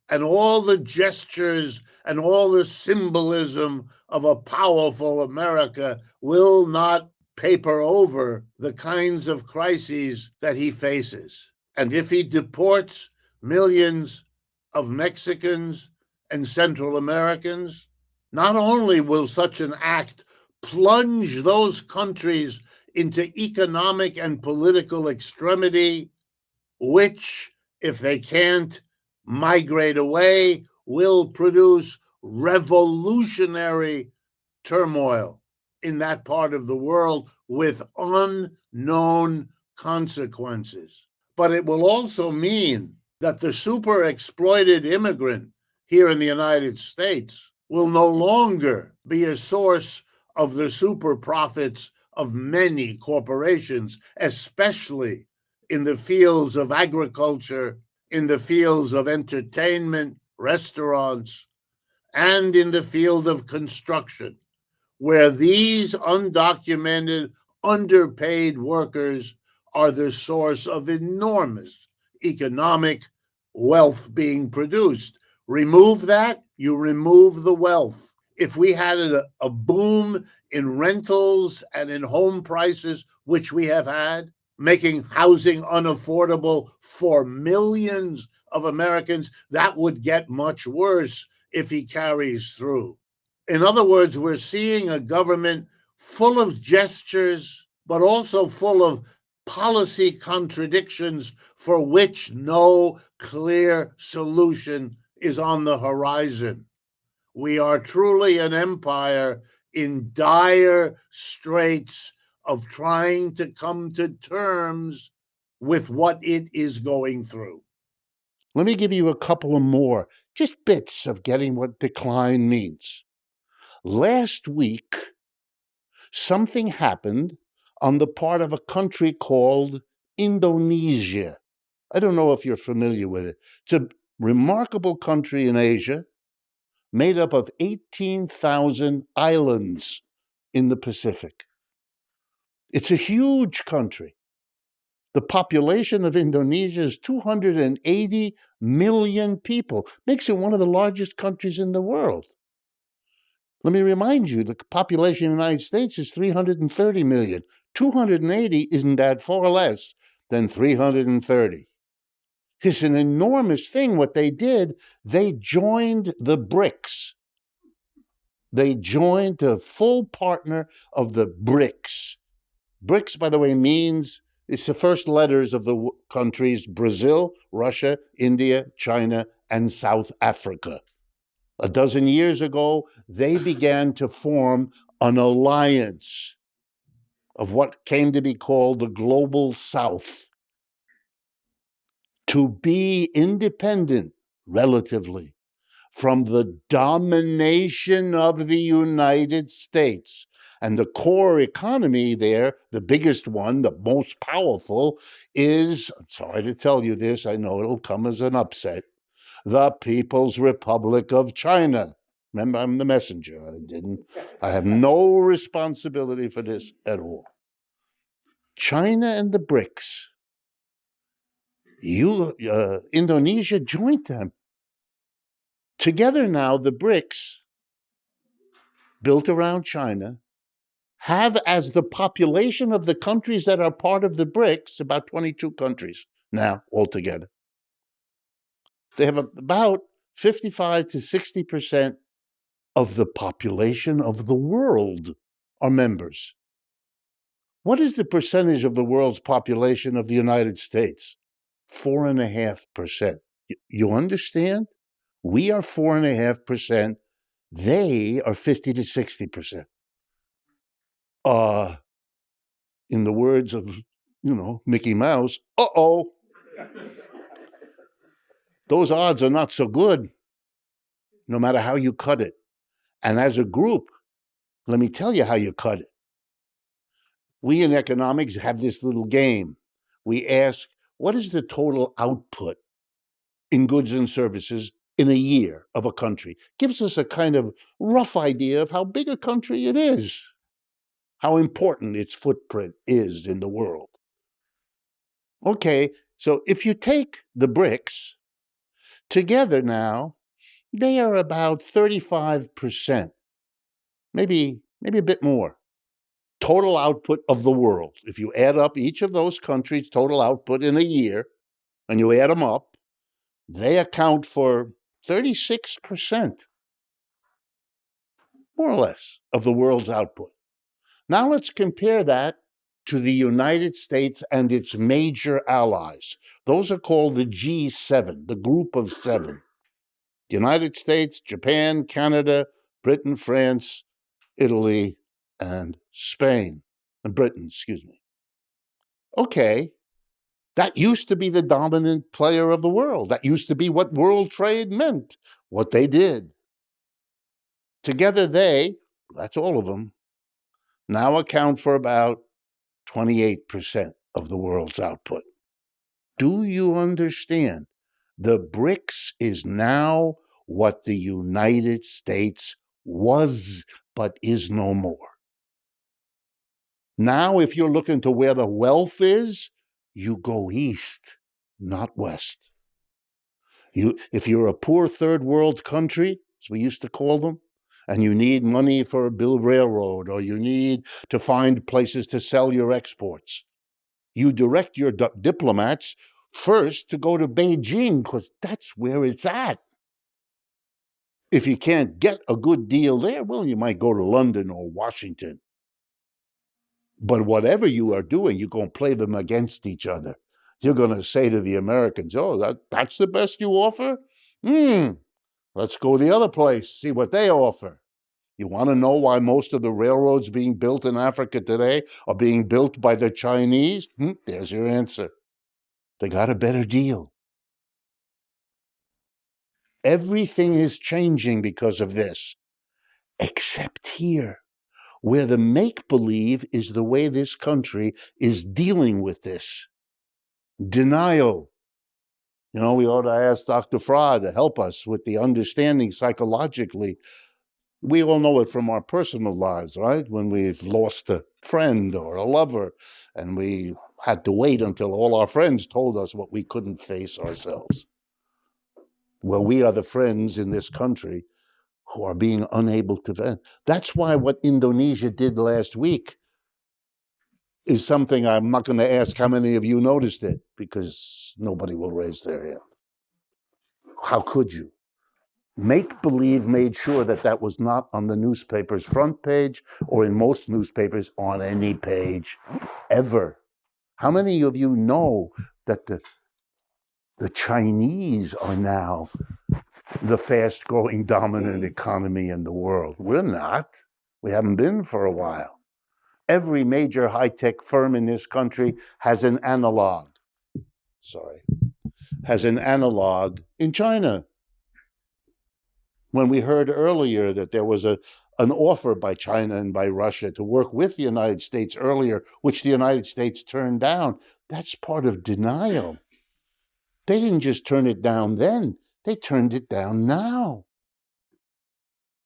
and all the gestures and all the symbolism of a powerful America will not paper over the kinds of crises that he faces. And if he deports millions of Mexicans and Central Americans, not only will such an act plunge those countries into economic and political extremity, which, if they can't migrate away, will produce revolutionary turmoil in that part of the world with unknown consequences. But it will also mean that the super exploited immigrant here in the United States will no longer be a source of the super profits of many corporations, especially in the fields of agriculture, in the fields of entertainment, restaurants, and in the field of construction, where these undocumented, underpaid workers are the source of enormous economic wealth being produced. Remove that, you remove the wealth. If we had a boom in rentals and in home prices, which we have had, making housing unaffordable for millions of Americans, that would get much worse if he carries through. In other words, we're seeing a government full of gestures, but also full of policy contradictions for which no clear solution is on the horizon. We are truly an empire in dire straits of trying to come to terms with what it is going through. Let me give you a couple of more, just bits of getting what decline means. Last week, something happened on the part of a country called Indonesia. I don't know if you're familiar with it. It's a remarkable country in Asia made up of 18,000 islands in the Pacific. It's a huge country. The population of Indonesia is 280 million people, makes it one of the largest countries in the world. Let me remind you, the population of the United States is 330 million. 280 isn't that far less than 330. It's an enormous thing what they did. They joined the BRICS. They joined a full partner of the BRICS. BRICS, by the way, means it's the first letters of the countries Brazil, Russia, India, China, and South Africa. A dozen years ago, they began to form an alliance of what came to be called the Global South, to be independent, relatively, from the domination of the United States. And the core economy there, the biggest one, the most powerful, is, I'm sorry to tell you this, I know it'll come as an upset, the People's Republic of China. Remember, I'm the messenger. I have no responsibility for this at all. China and the BRICS. Indonesia joined them. Together now, the BRICS, built around China, have as the population of the countries that are part of the BRICS, about 22 countries now altogether. They have about 55 to 60% of the population of the world are members. What is the percentage of the world's population of the United States? 4.5%. You understand? We are 4.5%. They are 50 to 60%. In the words of, Mickey Mouse, uh-oh. Those odds are not so good, no matter how you cut it. And as a group, let me tell you how you cut it. We in economics have this little game. We ask, what is the total output in goods and services in a year of a country? Gives us a kind of rough idea of how big a country it is, how important its footprint is in the world. Okay, so if you take the BRICS, Together now, they are about 35%, maybe a bit more. Total output of the world. If you add up each of those countries' total output in a year, and you add them up, they account for 36%, more or less, of the world's output. Now let's compare that to the United States and its major allies. Those are called the G7, the group of seven. The United States, Japan, Canada, Britain, France, Italy, and Spain. And Britain, excuse me. Okay, that used to be the dominant player of the world. That used to be what world trade meant, what they did. Together they, that's all of them, now account for about 28% of the world's output. Do you understand? The BRICS is now what the United States was, but is no more. Now, if you're looking to where the wealth is, you go east, not west. If you're a poor third world country, as we used to call them, and you need money for a build railroad, or you need to find places to sell your exports, you direct your diplomats first to go to Beijing, because that's where it's at. If you can't get a good deal there, well, you might go to London or Washington. But whatever you are doing, you're going to play them against each other. You're going to say to the Americans, oh, that's the best you offer? Let's go the other place, see what they offer. You want to know why most of the railroads being built in Africa today are being built by the Chinese? There's your answer. They got a better deal. Everything is changing because of this, except here, where the make-believe is the way this country is dealing with this. Denial. We ought to ask Dr. Fra to help us with the understanding psychologically. We all know it from our personal lives, right? When we've lost a friend or a lover, and we had to wait until all our friends told us what we couldn't face ourselves. Well, we are the friends in this country who are being unable to vent. That's why what Indonesia did last week is something I'm not going to ask how many of you noticed it, because nobody will raise their hand. How could you? Make-believe made sure that was not on the newspaper's front page, or in most newspapers on any page ever. How many of you know that the Chinese are now the fast-growing dominant economy in the world? We're not. We haven't been for a while. Every major high-tech firm in this country has an analog in China. When we heard earlier that there was an offer by China and by Russia to work with the United States earlier, which the United States turned down, that's part of denial. They didn't just turn it down then, they turned it down now.